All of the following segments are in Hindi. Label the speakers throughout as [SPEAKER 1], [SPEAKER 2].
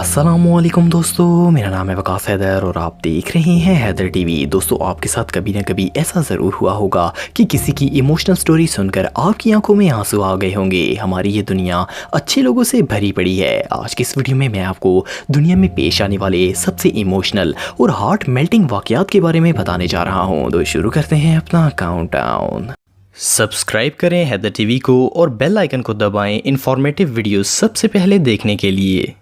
[SPEAKER 1] अस्सलामुअलैकुम दोस्तों, मेरा नाम है वकास हैदर और आप देख रहे हैं हैदर टीवी। दोस्तों, आपके साथ कभी ना कभी ऐसा ज़रूर हुआ होगा कि किसी की इमोशनल स्टोरी सुनकर आपकी आंखों में आंसू आ गए होंगे। हमारी ये दुनिया अच्छे लोगों से भरी पड़ी है। आज की इस वीडियो में मैं आपको दुनिया में पेश आने वाले सबसे इमोशनल और हार्ट मेल्टिंग वाक़यात के बारे में बताने जा रहा हूँ। तो शुरू करते हैं अपना काउंटडाउन। सब्सक्राइब करें हैदर टीवी को और बेल आइकन को दबाएं इंफॉर्मेटिव वीडियो सबसे पहले देखने के लिए।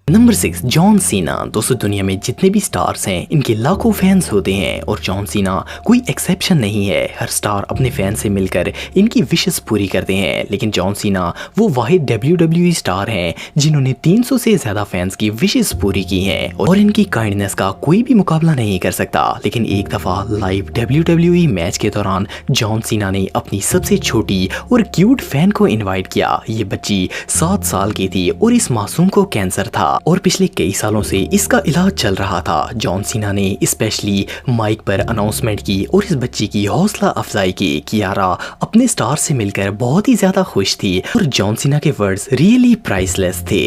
[SPEAKER 1] Number 6, John Cena. दोस्तों, दुनिया में जितने भी स्टार्स हैं इनके लाखों फैंस होते हैं और जॉन सीना कोई एक्सेप्शन नहीं है। हर स्टार अपने फैन से मिलकर इनकी विशेस पूरी करते हैं, लेकिन जॉन सीना वो वाहिद WWE स्टार हैं जिन्होंने 300 से ज़्यादा फैंस की विशेस पूरी की हैं और इनकी काइंडनेस का कोई भी मुकाबला नहीं कर सकता। लेकिन एक दफ़ा लाइव WWE मैच के दौरान जॉन सीना ने अपनी सबसे छोटी और क्यूट फैन को इन्वाइट किया। ये बच्ची 7 साल की थी और इस मासूम को कैंसर था और पिछले कई सालों से इसका इलाज चल रहा था। जॉन सीना ने स्पेशली माइक पर अनाउंसमेंट की और इस बच्ची की हौसला अफजाई की। कियारा अपने स्टार से मिलकर बहुत ही ज्यादा खुश थी और जॉन सीना के वर्ड्स रियली प्राइसलेस थे।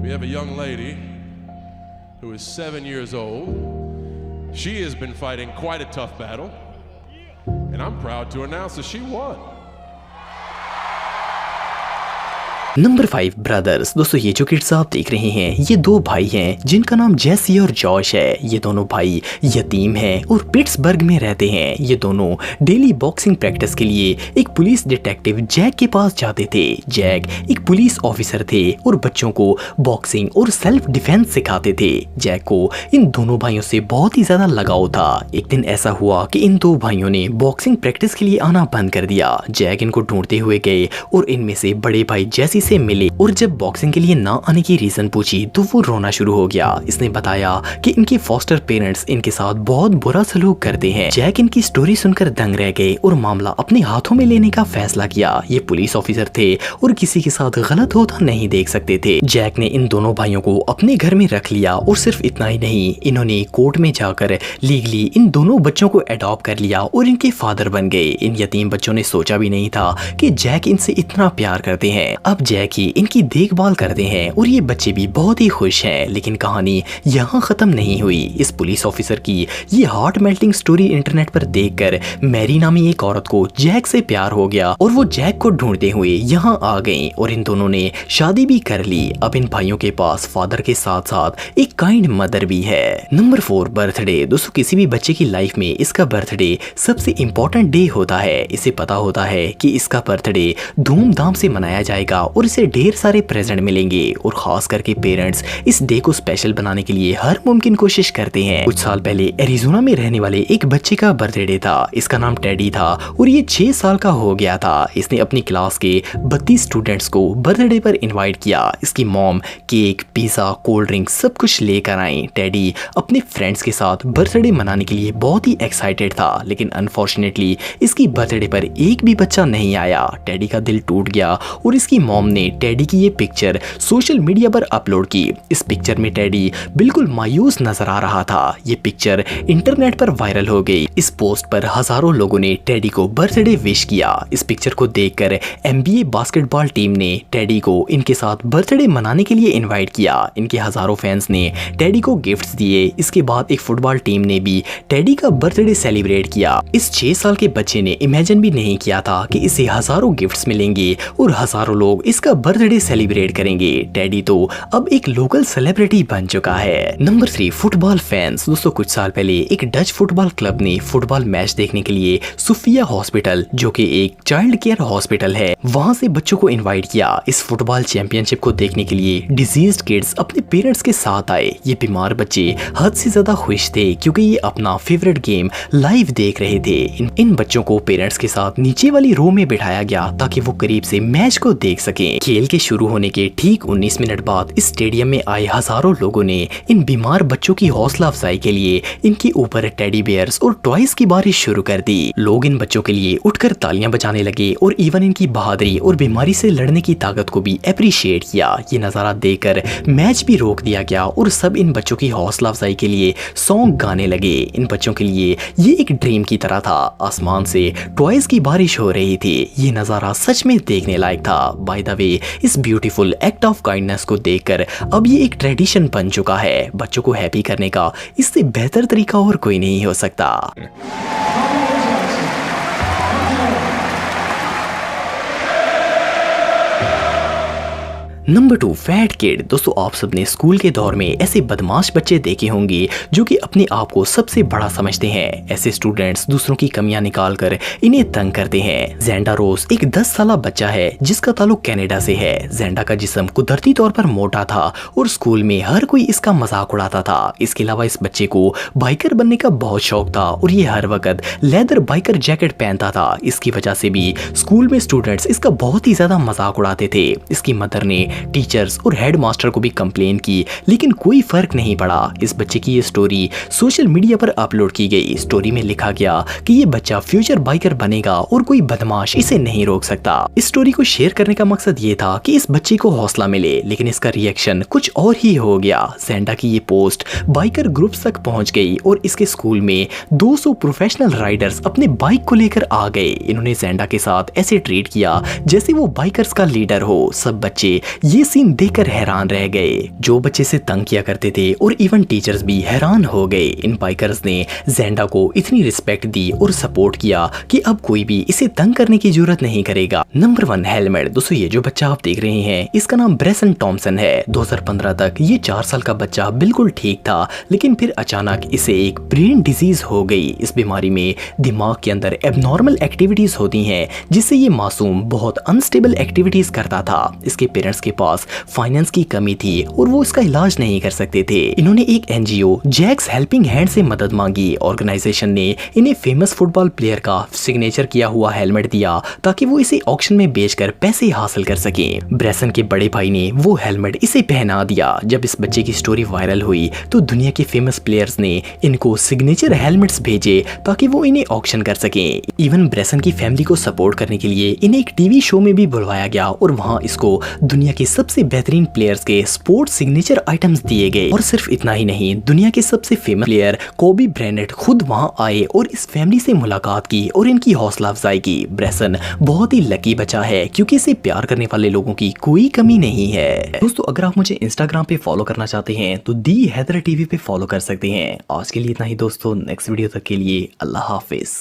[SPEAKER 2] We have a young lady who is 7 years old. She has been fighting quite a tough battle, and I'm proud to announce that she won.
[SPEAKER 1] Number 5, brothers. दोस्तों, ये जो किड्स आप देख रहे हैं ये दो भाई हैं जिनका नाम जेसी और जॉश है। ये दोनों भाई यतीम हैं और पिट्सबर्ग में रहते हैं। ये दोनों डेली बॉक्सिंग प्रैक्टिस के लिए एक पुलिस डिटेक्टिव जैक के पास जाते थे। जैक एक पुलिस ऑफिसर थे और बच्चों को बॉक्सिंग और सेल्फ डिफेंस सिखाते थे। जैक को इन दोनों भाइयों से बहुत ही ज्यादा लगाव था। एक दिन ऐसा हुआ कि इन दो भाइयों ने बॉक्सिंग प्रैक्टिस के लिए आना बंद कर दिया। जैक इनको ढूंढते हुए गए और इनमें से बड़े भाई जेसी से मिले और जब बॉक्सिंग के लिए ना आने की रीजन पूछी तो वो रोना शुरू हो गया। इसने बताया कि इनके फॉस्टर पेरेंट्स इनके साथ बहुत बुरा सलूक करते हैं। जैक इनकी स्टोरी सुनकर दंग रह गए और मामला अपने हाथों में लेने का फैसला किया। ये पुलिस ऑफिसर थे और किसी के साथ गलत होता नहीं देख सकते थे। जैक ने इन दोनों भाइयों को अपने घर में रख लिया और सिर्फ इतना ही नहीं, इन्होंने कोर्ट में जाकर लीगली इन दोनों बच्चों को अडॉप्ट कर लिया और इनके फादर बन गए। इन यतीम बच्चों ने सोचा भी नहीं था कि जैक इनसे इतना प्यार करते हैं। अब जैक ही इनकी देखभाल करते हैं और ये बच्चे भी बहुत ही खुश हैं। लेकिन कहानी यहाँ खत्म नहीं हुई। इस पुलिस ऑफिसर की ये हार्ट मेल्टिंग स्टोरी इंटरनेट पर देखकर मैरी नामी एक औरत को जैक से प्यार हो गया और वो जैक को ढूंढते हुए यहाँ आ गई और इन दोनों ने शादी भी कर ली। अब इन भाइयों के पास फादर के साथ साथ एक काइंड मदर भी है। Number 4, birthday. दोस्तों, किसी भी बच्चे की लाइफ में इसका बर्थडे सबसे इंपॉर्टेंट डे होता है। इसे पता होता है कि इसका बर्थडे धूमधाम से मनाया जाएगा और इसे ढेर सारे प्रेजेंट मिलेंगे और खास करके पेरेंट्स इस डे को स्पेशल बनाने के लिए हर मुमकिन कोशिश करते हैं। कुछ साल पहले एरिज़ोना में रहने वाले एक बच्चे का बर्थडे था। इसका नाम टेडी था और ये 6 साल का हो गया था। इसने अपनी क्लास के 32 स्टूडेंट्स को बर्थडे पर इनवाइट किया। इसकी mom cake, pizza, cold drink सब कुछ लेकर आई। टेडी अपने फ्रेंड्स के साथ बर्थडे मनाने के लिए बहुत ही एक्साइटेड था, लेकिन अनफॉर्चुनेटली इसकी बर्थडे पर एक भी बच्चा नहीं आया। टेडी का दिल टूट गया और इसकी मॉम ने टेडी की ये पिक्चर सोशल मीडिया पर अपलोड की। इस पिक्चर में टेडी बिल्कुल मायूस नजर आ रहा था। ये पिक्चर इंटरनेट पर वायरल हो गई। इस पोस्ट पर हजारों लोगों ने टेडी को बर्थडे विश किया। इस पिक्चर को देखकर NBA बास्केटबॉल टीम ने टेडी को इनके साथ बर्थडे मनाने के लिए इनवाइट किया। इनके हजारों फैंस ने टेडी को गिफ्ट्स दिए। इसके बाद एक फुटबॉल टीम ने भी टेडी का बर्थडे सेलिब्रेट किया। इस 6 साल के बच्चे ने इमेजिन भी नहीं किया था कि इसे हजारों गिफ्ट्स मिलेंगे और हजारों लोग इसका बर्थडे सेलिब्रेट करेंगे। टेडी तो अब एक लोकल सेलिब्रिटी बन चुका है। Number 3, football fans. दोस्तों, कुछ साल पहले एक डच फुटबॉल क्लब ने फुटबॉल मैच देखने के लिए सोफिया हॉस्पिटल, जो कि एक चाइल्ड केयर हॉस्पिटल है, वहां से बच्चों को इनवाइट किया। इस फुटबॉल चैंपियनशिप को देखने के लिए डिजीज्ड किड्स अपने पेरेंट्स के साथ आए। ये बीमार बच्चे हद से ज्यादा खुश थे क्योंकि ये अपना फेवरेट गेम लाइव देख रहे थे। इन बच्चों को पेरेंट्स के साथ नीचे वाली रो में बिठाया गया ताकि वो करीब से मैच को देख सके। खेल के शुरू होने के ठीक 19 मिनट बाद इस स्टेडियम में आए हजारों लोगों ने इन बीमार बच्चों की हौसला अफजाई के लिए इनके ऊपर टेडी बेयर्स और टॉयज की बारिश शुरू कर दी। लोग इन बच्चों के लिए उठकर तालियां बजाने लगे और इवन इनकी बहादुरी और बीमारी से लड़ने की ताकत को भी अप्रिशिएट किया। ये नजारा देखकर मैच भी रोक दिया गया और सब इन बच्चों की हौसला अफजाई के लिए सॉन्ग गाने लगे। इन बच्चों के लिए ये एक ड्रीम की तरह था। आसमान से टॉयज की बारिश हो रही थी। ये नजारा सच में देखने लायक था। बाय द वे इस ब्यूटीफुल एक्ट ऑफ काइंडनेस को देखकर अब ये एक ट्रेडिशन बन चुका है। बच्चों को हैप्पी करने का इससे बेहतर तरीका और कोई नहीं हो सकता। Number 2 fat kid. दोस्तों आप सबने स्कूल के दौर में ऐसे बदमाश बच्चे देखे होंगे जो कि अपने आप को सबसे बड़ा समझते हैं। ऐसे स्टूडेंट्स दूसरों की कमियां निकालकर इन्हें तंग करते हैं। जेंडा रोज एक 10 साला बच्चा है जिसका ताल्लुक कनाडा से है। जेंडा का जिस्म कुदरती तौर पर मोटा था और स्कूल में हर कोई इसका मजाक उड़ाता था। इसके अलावा इस बच्चे को बाइकर बनने का बहुत शौक था और ये हर वक्त लेदर बाइकर जैकेट पहनता था। इसकी वजह से भी स्कूल में स्टूडेंट्स इसका बहुत ही ज्यादा मजाक उड़ाते थे। इसकी मदर ने टीचर्स और हेडमास्टर को भी कंप्लेन की लेकिन कोई फर्क नहीं पड़ा। इस बच्चे की ये स्टोरी सोशल मीडिया पर अपलोड की गई। स्टोरी में लिखा गया कि ये बच्चा फ्यूचर बाइकर बनेगा और कोई बदमाश इसे नहीं रोक सकता। इस स्टोरी को शेयर करने का मकसद ये था कि इस बच्चे को हौसला मिले, लेकिन इसका रिएक्शन कुछ और ही हो गया। जेंडा की ये पोस्ट बाइकर ग्रुप्स तक पहुंच गई और इसके स्कूल में 200 प्रोफेशनल राइडर्स अपने बाइक को लेकर आ गए। इन्होंने जेंडा के साथ ऐसे ट्रीट किया जैसे वो बाइकर्स का लीडर हो। सब बच्चे ये सीन देखकर हैरान रह गए। जो बच्चे से तंग किया करते थे और इवन टीचर्स भी हैरान हो गए। इन बाइकर्स ने जेंडा को इतनी रिस्पेक्ट दी और सपोर्ट किया कि अब कोई भी इसे तंग करने की जरूरत नहीं करेगा। Number 1 helmet. दोस्तों ये जो बच्चा आप देख रहे हैं इसका नाम ब्रेसन टॉमसन है। 2015 तक ये 4 साल का बच्चा बिल्कुल ठीक था, लेकिन फिर अचानक इसे एक ब्रेन डिजीज हो गई। इस बीमारी में दिमाग के अंदर एबनॉर्मल एक्टिविटीज होती हैं जिससे ये मासूम बहुत अनस्टेबल एक्टिविटीज करता था। इसके पेरेंट्स के पास फाइनेंस की कमी थी और वो इसका इलाज नहीं कर सकते थे। इन्होंने एक एनजीओ जैक्स हेल्पिंग हैंड से मदद मांगी। ऑर्गेनाइजेशन ने इन्हें फेमस फुटबॉल प्लेयर का सिग्नेचर किया हुआ हेलमेट दिया ताकि वो इसे ऑक्शन में बेचकर पैसे हासिल कर सकें। ब्रेसन के बड़े भाई ने वो हेलमेट इसे पहना दिया। जब इस बच्चे की स्टोरी वायरल हुई तो दुनिया के फेमस प्लेयर्स ने इनको सिग्नेचर हेलमेट्स भेजे ताकि वो इन्हें ऑक्शन कर सकें। इवन ब्रेसन की फैमिली को सपोर्ट करने के लिए इन्हें एक टीवी शो में भी बुलवाया गया और वहां इसको दुनिया के सबसे बेहतरीन प्लेयर्स के स्पोर्ट्स सिग्नेचर आइटम्स दिए गए। और सिर्फ इतना ही नहीं, दुनिया के सबसे फेमस प्लेयर कोबी ब्रायनेंट खुद वहां आए और इस फैमिली से मुलाकात की और इनकी हौसला अफजाई की। ब्रेसन बहुत ही लकी बच्चा है क्योंकि इसे प्यार करने वाले लोगों की कोई कमी नहीं है। दोस्तों अगर आप मुझे इंस्टाग्राम पे फॉलो करना चाहते हैं तो दी हैदर टीवी पे फॉलो कर सकते हैं। आज के लिए इतना ही दोस्तों, नेक्स्ट वीडियो तक के लिए अल्लाह हाफिज।